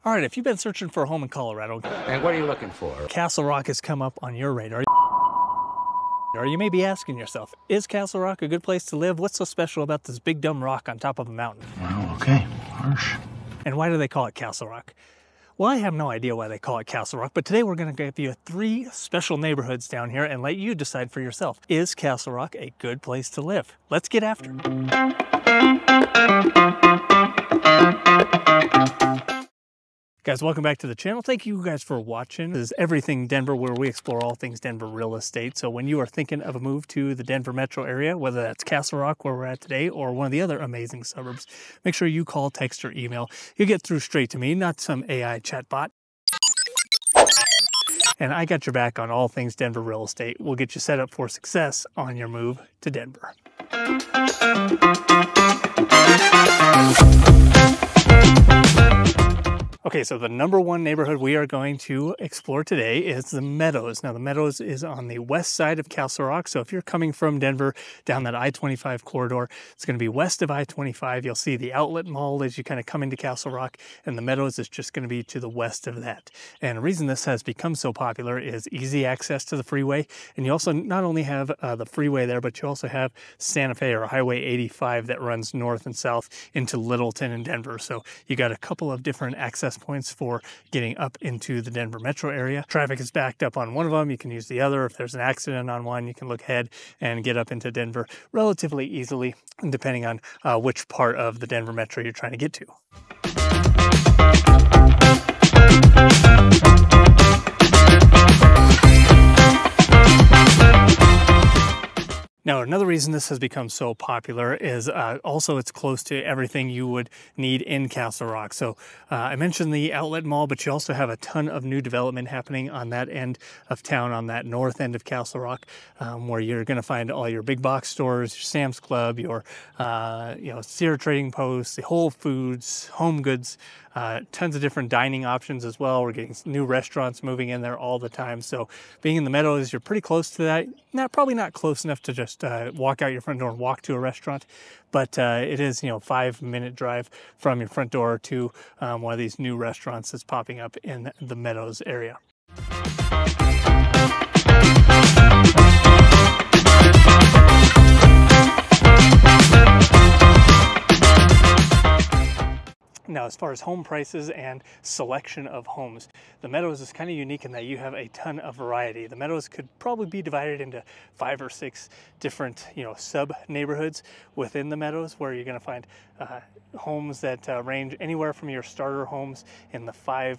All right, if you've been searching for a home in Colorado, And what are you looking for? Castle Rock has come up on your radar. Or you may be asking yourself, is Castle Rock a good place to live? What's so special about this big dumb rock on top of a mountain? Well, okay, harsh. And why do they call it Castle Rock? Well, I have no idea why they call it Castle Rock, but today we're going to give you 3 special neighborhoods down here and let you decide for yourself. Is Castle Rock a good place to live? Let's get after it. Guys, welcome back to the channel. Thank you guys for watching. This is Everything Denver, where we explore all things Denver real estate. So when you are thinking of a move to the Denver metro area, whether that's Castle Rock, where we're at today, or one of the other amazing suburbs, make sure you call, text, or email. You'll get through straight to me, not some AI chatbot. And I got your back on all things Denver real estate. We'll get you set up for success on your move to Denver. Okay, so the number 1 neighborhood we are going to explore today is the Meadows. Now, the Meadows is on the west side of Castle Rock. So if you're coming from Denver down that I-25 corridor, it's going to be west of I-25. You'll see the outlet mall as you kind of come into Castle Rock, and the Meadows is just going to be to the west of that. And the reason this has become so popular is easy access to the freeway. And you also not only have the freeway there, but you also have Santa Fe or Highway 85 that runs north and south into Littleton and Denver. So you got a couple of different access points for getting up into the Denver metro area. Traffic is backed up on one of them. You can use the other. If there's an accident on one, you can look ahead and get up into Denver relatively easily, depending on which part of the Denver metro you're trying to get to. Now, another reason this has become so popular is also it's close to everything you would need in Castle Rock. So I mentioned the outlet mall, but you also have a ton of new development happening on that end of town, on that north end of Castle Rock, where you're going to find all your big box stores, your Sam's Club, your Sears Trading Post, the Whole Foods, Home Goods, tons of different dining options as well. We're getting new restaurants moving in there all the time. So being in the Meadows, you're pretty close to that. Probably not close enough to just walk out your front door and walk to a restaurant, but it is, 5-minute drive from your front door to one of these new restaurants that's popping up in the Meadows area. Now, as far as home prices and selection of homes, the Meadows is kind of unique in that you have a ton of variety. The Meadows could probably be divided into 5 or 6 different, sub-neighborhoods within the Meadows, where you're going to find homes that range anywhere from your starter homes in the $500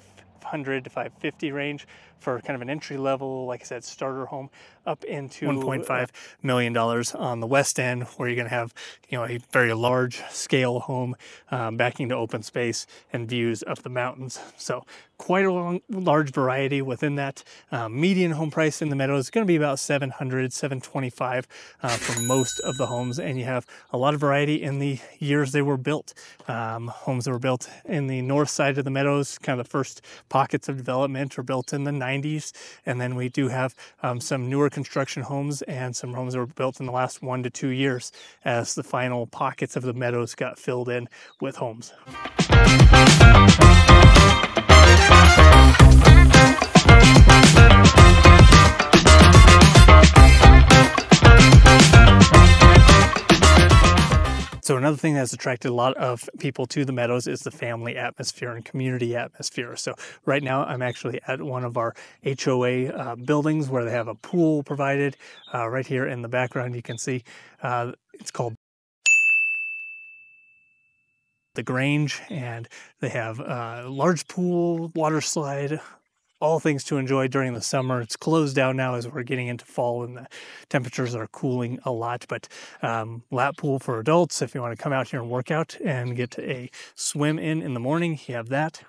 to $550 range for kind of an entry level, like I said, starter home, up into $1.5 million on the west end, where you're going to have a very large scale home backing to open space and views of the mountains. So quite a large variety within that. Median home price in the Meadows is going to be about $700, $725 for most of the homes, and you have a lot of variety in the years they were built. Homes that were built in the north side of the Meadows, kind of the first pockets of development, were built in the 90s, and then we do have some newer construction homes and some homes that were built in the last 1 to 2 years as the final pockets of the Meadows got filled in with homes. So another thing that's attracted a lot of people to the Meadows is the family atmosphere and community atmosphere. So right now I'm actually at one of our HOA buildings where they have a pool provided. Right here in the background you can see it's called the Grange, and they have a large pool, water slide, all things to enjoy during the summer. It's closed down now as we're getting into fall and the temperatures are cooling a lot, but lap pool for adults if you want to come out here and work out and get a swim in the morning, you have that.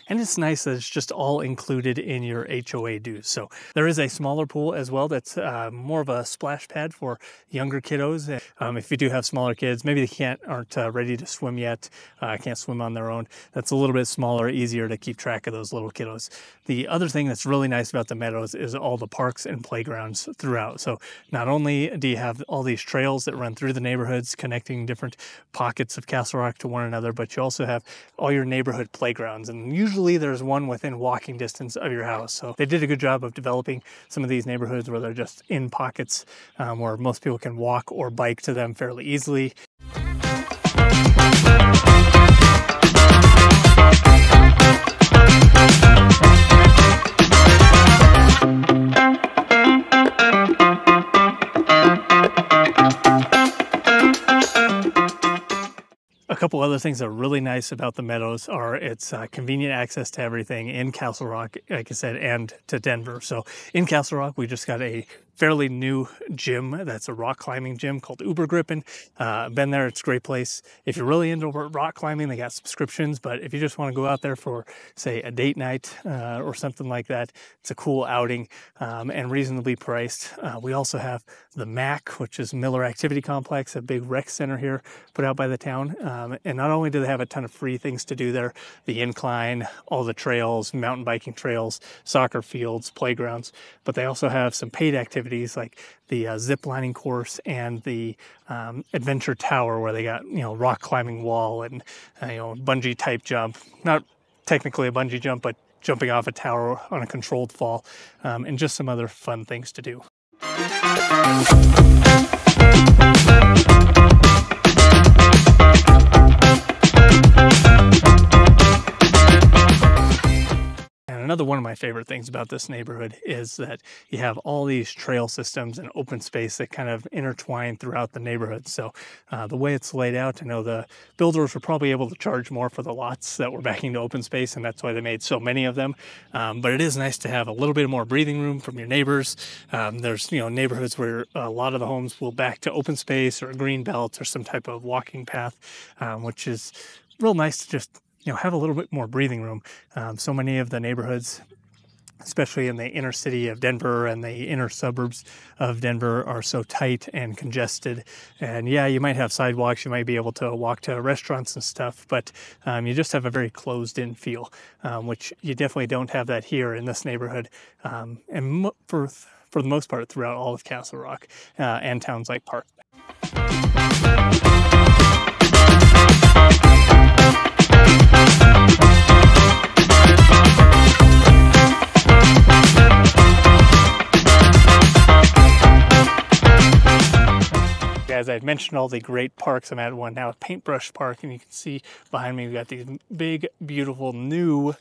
And it's nice that it's just all included in your HOA dues. So there is a smaller pool as well that's more of a splash pad for younger kiddos. If you do have smaller kids, maybe they aren't ready to swim yet, can't swim on their own. That's a little bit smaller, easier to keep track of those little kiddos. The other thing that's really nice about the Meadows is all the parks and playgrounds throughout. So not only do you have all these trails that run through the neighborhoods connecting different pockets of Castle Rock to one another, but you also have all your neighborhood playgrounds. And usually usually there's one within walking distance of your house. So they did a good job of developing some of these neighborhoods where they're just in pockets where most people can walk or bike to them fairly easily. A couple other things that are really nice about the Meadows are its convenient access to everything in Castle Rock, like I said, and to Denver. So in Castle Rock, we just got a fairly new gym that's a rock climbing gym called Ubergrippen. Been there, it's a great place. If you're really into rock climbing, they got subscriptions, but if you just want to go out there for, say, a date night or something like that, it's a cool outing and reasonably priced. We also have the MAC, which is Miller Activity Complex, a big rec center here put out by the town. And not only do they have a ton of free things to do there, the incline, all the trails, mountain biking trails, soccer fields, playgrounds, but they also have some paid activities like the zip lining course and the adventure tower, where they got, rock climbing wall and, bungee type jump. Not technically a bungee jump, but jumping off a tower on a controlled fall, and just some other fun things to do. Another one of my favorite things about this neighborhood is that you have all these trail systems and open space that kind of intertwine throughout the neighborhood. So the way it's laid out, I know the builders were probably able to charge more for the lots that were backing to open space, and that's why they made so many of them. But it is nice to have a little bit more breathing room from your neighbors. There's neighborhoods where a lot of the homes will back to open space or a green belt or some type of walking path, which is real nice to just have a little bit more breathing room. So many of the neighborhoods, especially in the inner city of Denver and the inner suburbs of Denver, are so tight and congested. And yeah, you might have sidewalks, you might be able to walk to restaurants and stuff, but you just have a very closed-in feel, which you definitely don't have that here in this neighborhood. And for the most part, throughout all of Castle Rock and towns like Park. As I've mentioned, all the great parks. I'm at one now, Paintbrush Park, and you can see behind me we've got these big, beautiful new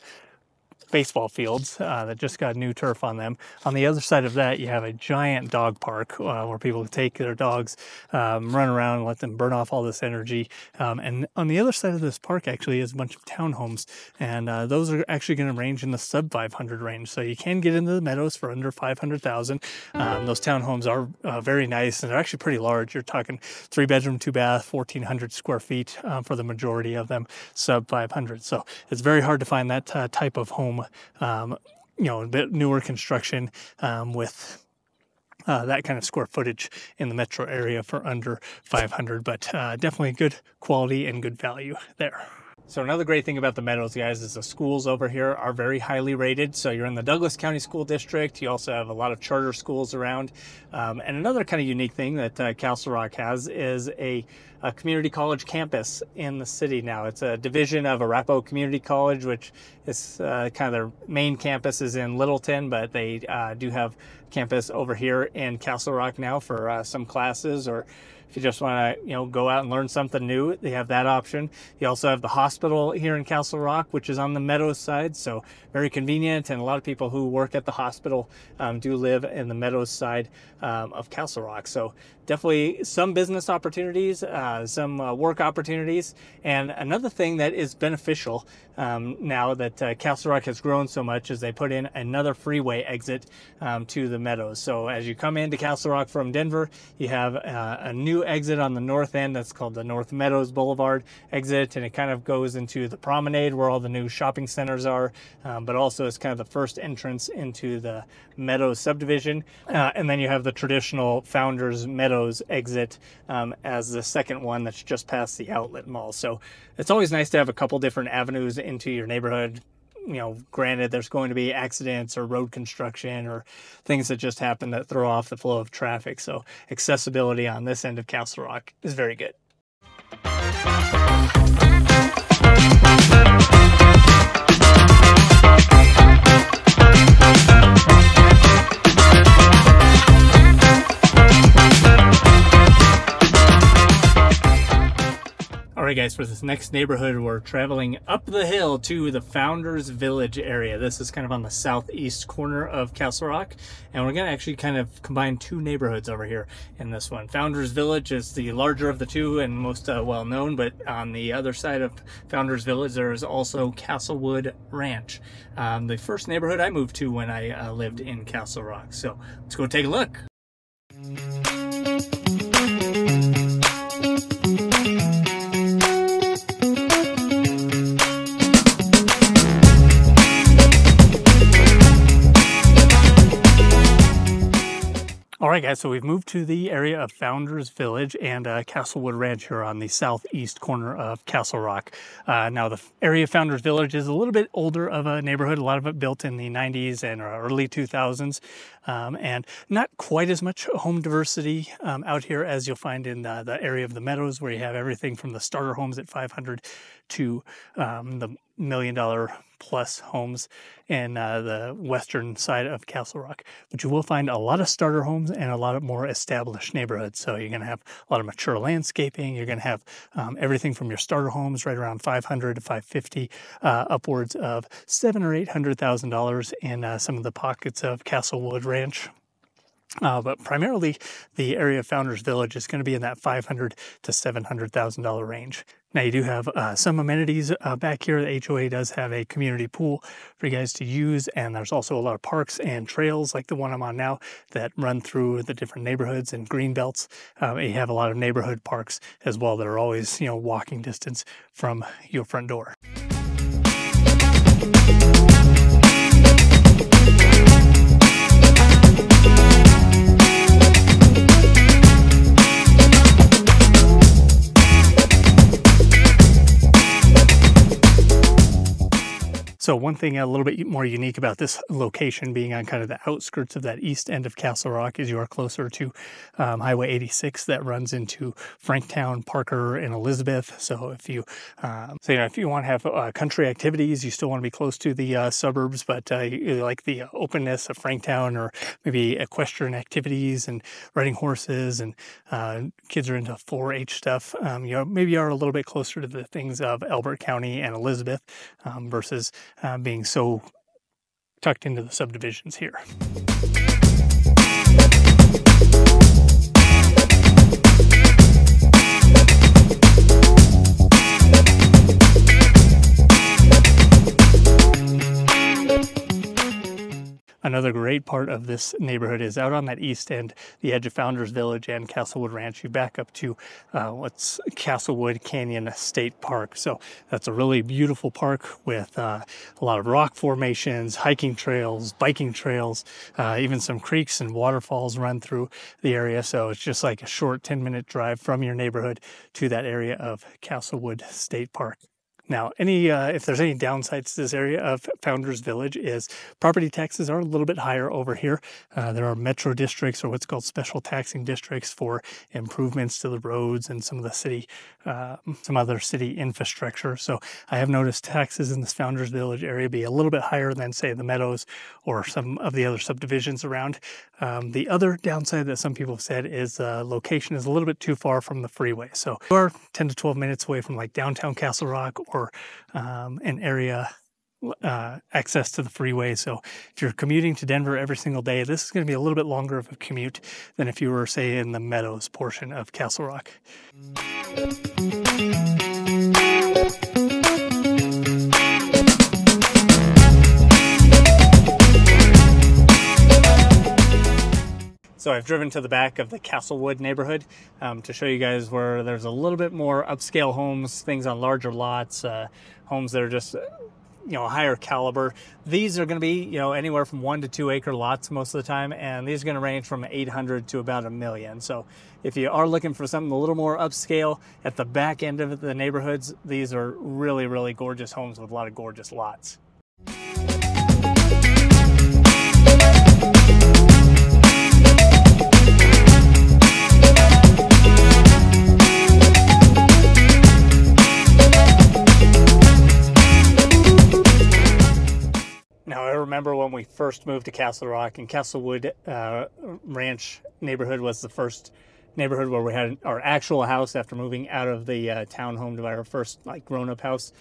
baseball fields that just got new turf on them. On the other side of that, you have a giant dog park where people take their dogs, run around and let them burn off all this energy. And on the other side of this park actually is a bunch of townhomes, and those are actually going to range in the sub 500 range. So you can get into the Meadows for under 500,000. Those townhomes are very nice, and they're actually pretty large. You're talking 3-bedroom, 2-bath, 1,400 square feet for the majority of them, sub 500. So it's very hard to find that type of home, a bit newer construction with that kind of square footage in the metro area for under 500, but definitely good quality and good value there. So another great thing about the Meadows, guys, is the schools over here are very highly rated. So you're in the Douglas County School District. You also have a lot of charter schools around. And another kind of unique thing that Castle Rock has is a community college campus in the city now. It's a division of Arapahoe Community College, which is kind of their main campus is in Littleton, but they do have campus over here in Castle Rock now for some classes, or if you just want to, go out and learn something new, they have that option. You also have the hospital here in Castle Rock, which is on the Meadows side, so very convenient. And a lot of people who work at the hospital do live in the Meadows side of Castle Rock. So definitely some business opportunities, some work opportunities. And another thing that is beneficial now that Castle Rock has grown so much is they put in another freeway exit to the Meadows. So as you come into Castle Rock from Denver, you have a new exit on the north end that's called the North Meadows Boulevard exit, and it kind of goes into the promenade where all the new shopping centers are, but also it's kind of the first entrance into the Meadows subdivision. And then you have the traditional Founders Meadows exit as the second one that's just past the outlet mall. So it's always nice to have a couple different avenues into your neighborhood. Granted, there's going to be accidents or road construction or things that just happen that throw off the flow of traffic. So accessibility on this end of Castle Rock is very good. guys, for this next neighborhood, we're traveling up the hill to the Founders Village area. This is kind of on the southeast corner of Castle Rock, and we're going to actually kind of combine two neighborhoods over here in this one. Founders Village is the larger of the two and most well known, but on the other side of Founders Village there is also Castlewood Ranch, the first neighborhood I moved to when I lived in Castle Rock. So let's go take a look. All right, guys, so we've moved to the area of Founders Village and Castlewood Ranch here on the southeast corner of Castle Rock. Now, the area of Founders Village is a little bit older of a neighborhood, a lot of it built in the 90s and early 2000s, and not quite as much home diversity out here as you'll find in the area of the Meadows, where you have everything from the starter homes at 500 to the $1 million plus homes in the western side of Castle Rock. But you will find a lot of starter homes and a lot of more established neighborhoods. So you're going to have a lot of mature landscaping. You're going to have everything from your starter homes right around 500 to 550, upwards of $700,000 or $800,000 in some of the pockets of Castlewood Ranch. But primarily the area of Founders Village is going to be in that $500,000 to $700,000 range. Now, you do have some amenities back here. The HOA does have a community pool for you guys to use, and there's also a lot of parks and trails like the one I'm on now that run through the different neighborhoods and green belts. You have a lot of neighborhood parks as well that are always, walking distance from your front door. So one thing a little bit more unique about this location being on kind of the outskirts of that east end of Castle Rock is you are closer to Highway 86 that runs into Franktown, Parker, and Elizabeth. So if you, if you want to have country activities, you still want to be close to the suburbs, but you like the openness of Franktown, or maybe equestrian activities and riding horses, and kids are into 4-H stuff. Maybe you are a little bit closer to the things of Elbert County and Elizabeth versus being so tucked into the subdivisions here. Another great part of this neighborhood is out on that east end, the edge of Founders Village and Castlewood Ranch. You back up to what's Castlewood Canyon State Park. So that's a really beautiful park with a lot of rock formations, hiking trails, biking trails, even some creeks and waterfalls run through the area. So it's just like a short 10-minute drive from your neighborhood to that area of Castlewood State Park. Now, if there's any downsides to this area of Founders Village is property taxes are a little bit higher over here. There are metro districts, or what's called special taxing districts, for improvements to the roads and some of the city, some other city infrastructure. So I have noticed taxes in this Founders Village area be a little bit higher than, say, the Meadows or some of the other subdivisions around. The other downside that some people have said is location is a little bit too far from the freeway. So you are 10 to 12 minutes away from like downtown Castle Rock, or an area access to the freeway. So if you're commuting to Denver every single day, this is going to be a little bit longer of a commute than if you were, say, in the Meadows portion of Castle Rock. So I've driven to the back of the Castlewood neighborhood to show you guys where there's a little bit more upscale homes, things on larger lots, homes that are just, higher caliber. These are going to be, anywhere from 1 to 2 acre lots most of the time, and these are going to range from 800 to about $1 million. So if you are looking for something a little more upscale at the back end of the neighborhoods, these are really, really gorgeous homes with a lot of gorgeous lots. Remember when we first moved to Castle Rock, and Castlewood Ranch neighborhood was the first neighborhood where we had our actual house after moving out of the townhome to buy our first like grown-up house.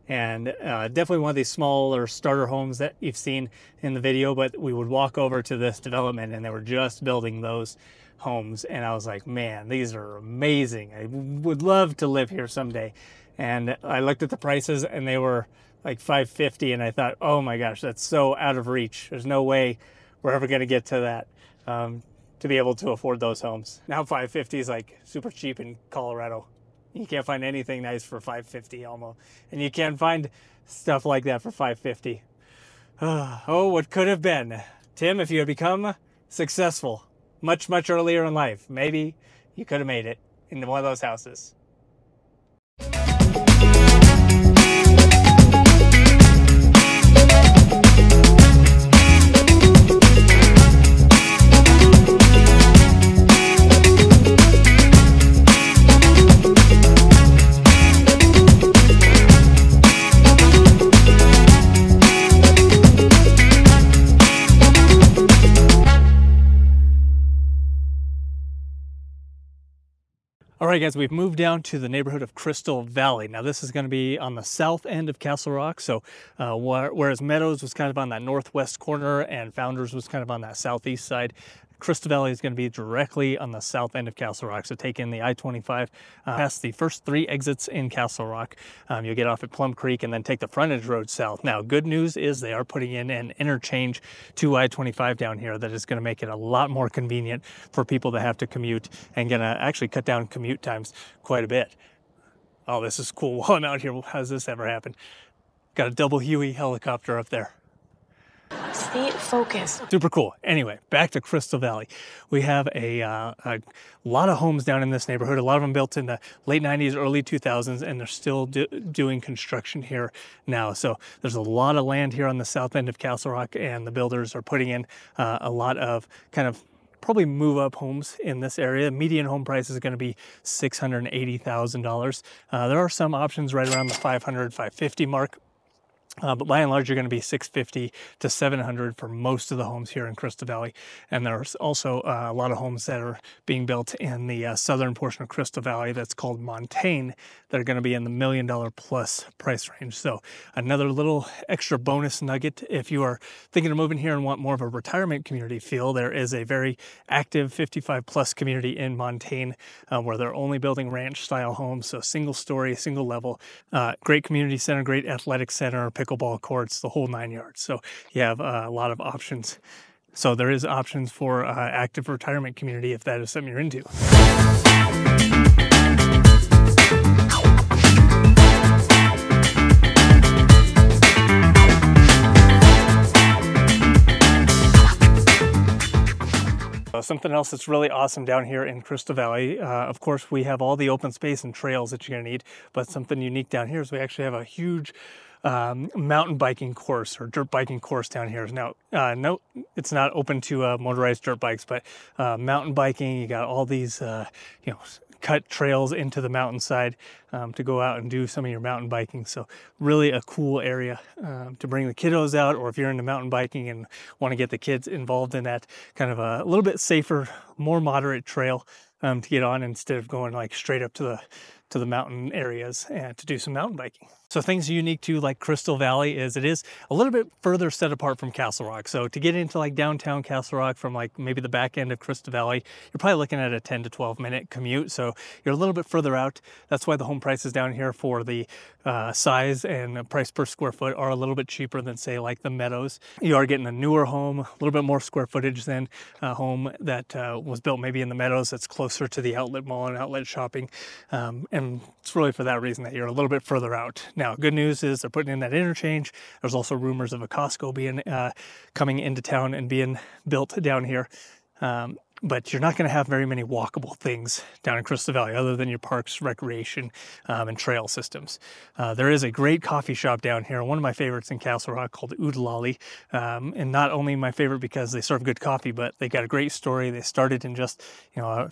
And definitely one of these smaller starter homes that you've seen in the video, but we would walk over to this development and they were just building those homes. And I was like, man, these are amazing. I would love to live here someday. And I looked at the prices and they were like $550, and I thought, oh my gosh, that's so out of reach. There's no way we're ever going to get to that, to be able to afford those homes. Now $550 is like super cheap in Colorado. You can't find anything nice for $550 almost, and you can't find stuff like that for $550. Oh, what could have been. Tim, if you had become successful much earlier in life, maybe you could have made it into one of those houses. All right, guys, we've moved down to the neighborhood of Crystal Valley. Now, this is going to be on the south end of Castle Rock. So whereas Meadows was kind of on that northwest corner and Founders was kind of on that southeast side, Crystal Valley is going to be directly on the south end of Castle Rock. So take in the I-25 past the first 3 exits in Castle Rock. You'll get off at Plum Creek and then take the frontage road south. Now, good news is they are putting in an interchange to I-25 down here that is going to make it a lot more convenient for people that have to commute and going to actually cut down commute times quite a bit. Oh, this is cool. While I'm out here, how does this ever happen? Got a double Huey helicopter up there. Stay focused. Super cool. Anyway, back to Crystal Valley. We have a lot of homes down in this neighborhood. A lot of them built in the late 90s, early 2000s, and they're still doing construction here now. So there's a lot of land here on the south end of Castle Rock, and the builders are putting in a lot of kind of probably move up homes in this area. Median home price is going to be $680,000. There are some options right around the $500, $550 mark. But by and large, you're going to be $650 to $700 for most of the homes here in Crystal Valley. And there's also a lot of homes that are being built in the southern portion of Crystal Valley that's called Montaigne that are going to be in the $1 million plus price range. So another little extra bonus nugget. If you are thinking of moving here and want more of a retirement community feel, there is a very active 55 plus community in Montaigne where they're only building ranch style homes. So single story, single level, great community center, great athletic center, pickleball courts, the whole 9 yards. So you have a lot of options. So there is options for active retirement community if that is something you're into. Something else that's really awesome down here in Crystal Valley, of course, we have all the open space and trails that you're going to need, but something unique down here is we actually have a huge mountain biking course or dirt biking course down here. Now, no, it's not open to motorized dirt bikes, but mountain biking, you got all these, cut trails into the mountainside to go out and do some of your mountain biking. So really a cool area to bring the kiddos out, or if you're into mountain biking and want to get the kids involved in that, kind of a little bit safer, more moderate trail to get on instead of going like straight up to the mountain areas and to do some mountain biking. So things unique to like Crystal Valley is it is a little bit further set apart from Castle Rock. So to get into like downtown Castle Rock from like maybe the back end of Crystal Valley, you're probably looking at a 10 to 12 minute commute. So you're a little bit further out. That's why the home prices down here for the size and price per square foot are a little bit cheaper than say like the Meadows. You are getting a newer home, a little bit more square footage than a home that was built maybe in the Meadows that's closer to the outlet mall and outlet shopping. And it's really for that reason that you're a little bit further out. Now, good news is they're putting in that interchange. There's also rumors of a Costco being coming into town and being built down here. But you're not going to have very many walkable things down in Crystal Valley other than your parks, recreation, and trail systems. There is a great coffee shop down here, one of my favorites in Castle Rock, called Oodalali. And not only my favorite because they serve good coffee, but they got a great story. They started in just, a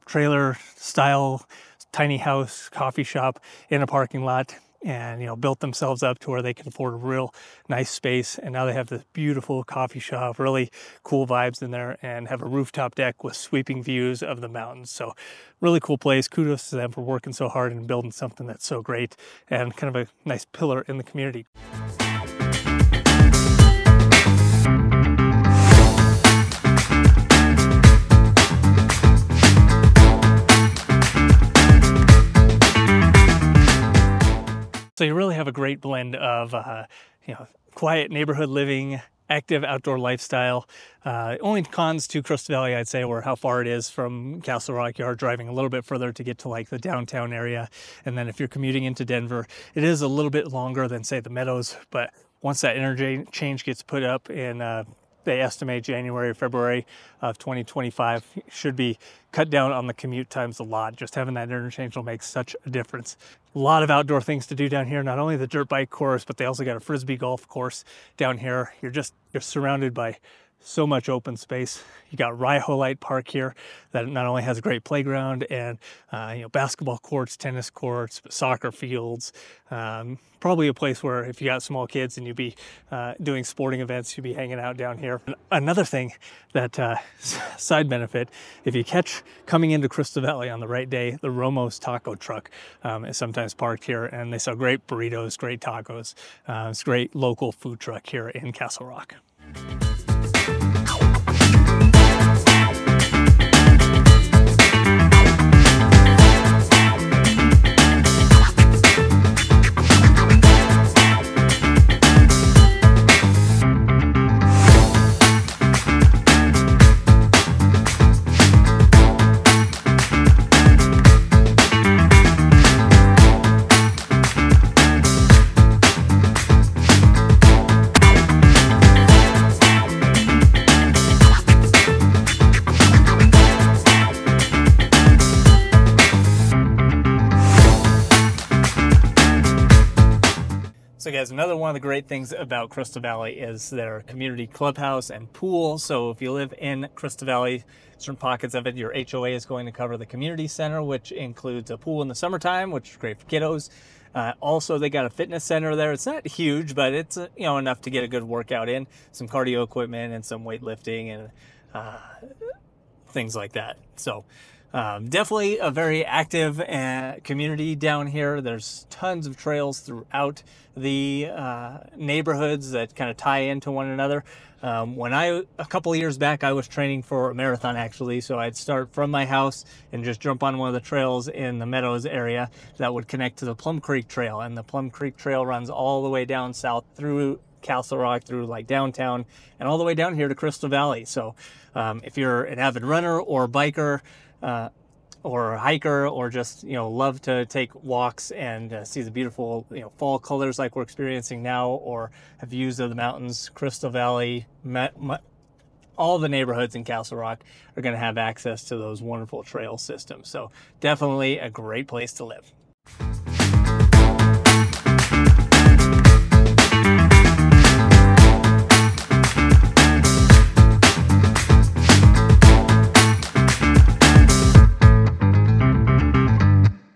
trailer style tiny house coffee shop in a parking lot, and built themselves up to where they can afford a real nice space. And now they have this beautiful coffee shop, really cool vibes in there, and have a rooftop deck with sweeping views of the mountains. So really cool place. Kudos to them for working so hard and building something that's so great and kind of a nice pillar in the community. So you really have a great blend of, quiet neighborhood living, active outdoor lifestyle. Only cons to Crystal Valley, I'd say, were how far it is from Castle Rock. You are driving a little bit further to get to like the downtown area. And then if you're commuting into Denver, it is a little bit longer than say the Meadows. But once that interchange gets put up in, they estimate January or February of 2025, should be cut down on the commute times a lot. Just having that interchange will make such a difference. A lot of outdoor things to do down here. Not only the dirt bike course, but they also got a frisbee golf course down here. You're surrounded by so much open space. You got Rhyholite Park here that not only has a great playground and basketball courts, tennis courts, soccer fields. Probably a place where if you got small kids and you'd be doing sporting events, you'd be hanging out down here. Another thing that side benefit, if you catch coming into Crystal Valley on the right day, the Romo's taco truck is sometimes parked here, and they sell great burritos, great tacos. It's a great local food truck here in Castle Rock. So guys, another one of the great things about Crystal Valley is their community clubhouse and pool. So if you live in Crystal Valley, certain pockets of it, your HOA is going to cover the community center, which includes a pool in the summertime, which is great for kiddos. Also, they got a fitness center there. It's not huge, but it's enough to get a good workout in, some cardio equipment and some weightlifting and things like that. So definitely a very active community down here. There's tons of trails throughout the neighborhoods that kind of tie into one another. A couple of years back, I was training for a marathon actually, so I'd start from my house and just jump on one of the trails in the Meadows area that would connect to the Plum Creek Trail. And the Plum Creek Trail runs all the way down south through Castle Rock, through like downtown, and all the way down here to Crystal Valley. So if you're an avid runner or biker, or a hiker, or just love to take walks and see the beautiful fall colors like we're experiencing now, or have views of the mountains, Crystal Valley, all the neighborhoods in Castle Rock are going to have access to those wonderful trail systems. So definitely a great place to live.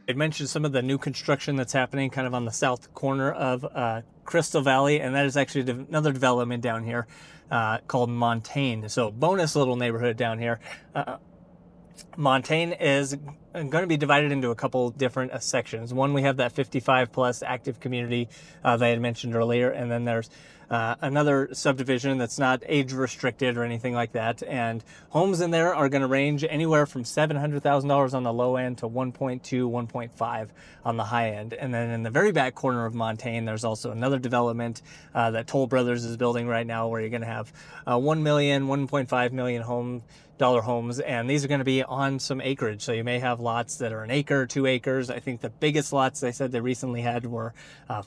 I mentioned some of the new construction that's happening kind of on the south corner of Crystal Valley, and that is actually another development down here called Montaigne. So bonus little neighborhood down here. Montaigne is going to be divided into a couple different sections. One, we have that 55 plus active community that I had mentioned earlier, and then there's another subdivision that's not age restricted or anything like that. And homes in there are going to range anywhere from $700,000 on the low end to 1.2, 1.5 on the high end. And then in the very back corner of Montaigne, there's also another development that Toll Brothers is building right now, where you're going to have 1 million, 1.5 million dollar homes, and these are going to be on some acreage. So you may have lots that are an acre, 2 acres. I think the biggest lots they said they recently had were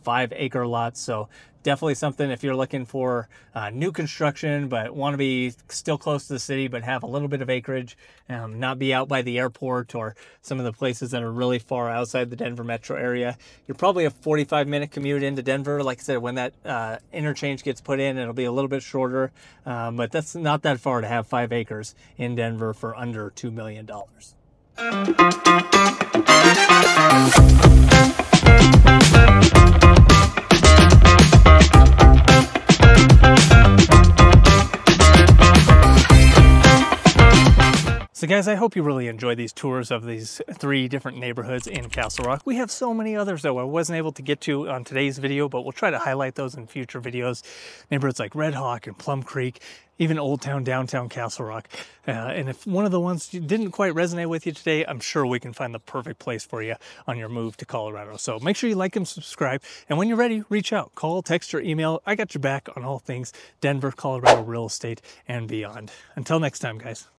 5 acre lots. So definitely something if you're looking for new construction but want to be still close to the city but have a little bit of acreage, not be out by the airport or some of the places that are really far outside the Denver metro area. You're probably a 45-minute commute into Denver. Like I said, when that interchange gets put in, it'll be a little bit shorter, but that's not that far to have 5 acres in Denver for under $2 million. So guys, I hope you really enjoy these tours of these 3 different neighborhoods in Castle Rock. We have so many others that I wasn't able to get to on today's video, but we'll try to highlight those in future videos. Neighborhoods like Red Hawk and Plum Creek, even Old Town, downtown Castle Rock. And if one of the ones didn't quite resonate with you today, I'm sure we can find the perfect place for you on your move to Colorado. So make sure you like and subscribe. And when you're ready, reach out, call, text, or email. I got your back on all things Denver, Colorado real estate, and beyond. Until next time, guys.